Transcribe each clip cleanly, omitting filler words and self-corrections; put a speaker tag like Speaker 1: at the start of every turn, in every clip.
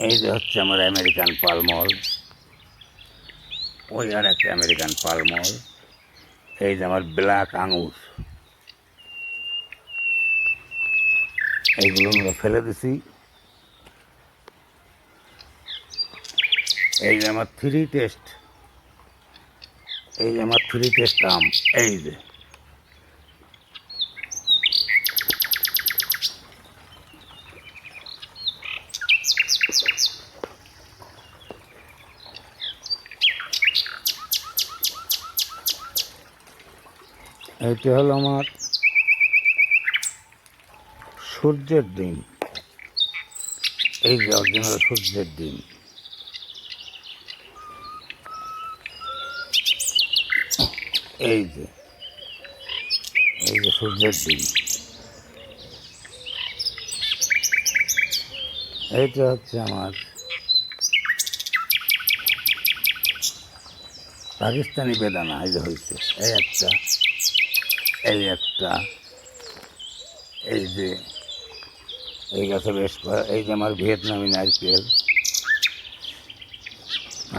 Speaker 1: এই যে হচ্ছে আমার আমেরিকান পালমল, ওই আর একটা আমেরিকান পালমল। এই যে আমার ব্ল্যাক আঙুর, এইগুলো আমরা ফেলে দিছি। এই যে আমার থ্রি টেস্ট, এই যে আমার থ্রি টেস্ট আম। এই যে এইটা হলো আমার সূর্যের দিন। এই যে অরিজিনাল সূর্যের দিন। এই যে সূর্যের দিন। এইটা হচ্ছে আমার পাকিস্তানি বেদানা। এই যে হয়েছে এই একটা, এই একটা, এই যে এই গাছে বেশ। এই যে আমার ভিয়েতনামি নারকেল।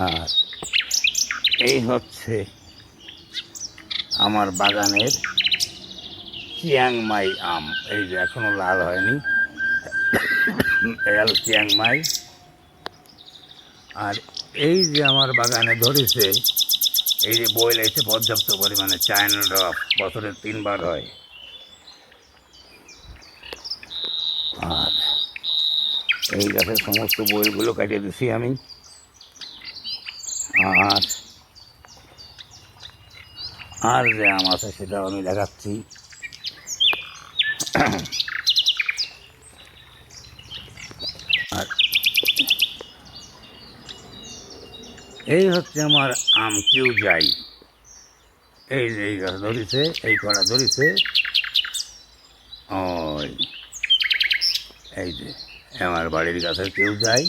Speaker 1: আর এই হচ্ছে আমার বাগানের চিয়াংমাই আম। এই যে এখনো লাল হয়নি, এই হলো চিয়াংমাই। আর এই যে আমার বাগানে ধরেছে, এই যে বই লাগছে পর্যাপ্ত পরিমাণে চায়না ড্রপ, বছরে 3 বার হয়। আর এই গাছের সমস্ত বইগুলো কাটিয়ে দিছি আমি। আর আর যে আম আছে সেটাও আমি দেখাচ্ছি। আর এই হচ্ছে আমার আম কেউ যাই। এই যে এই গাছ ধরেছে, এই কড়া ধরেছে। ওই এই যে আমার বাড়ির গাছের কেউ যাই।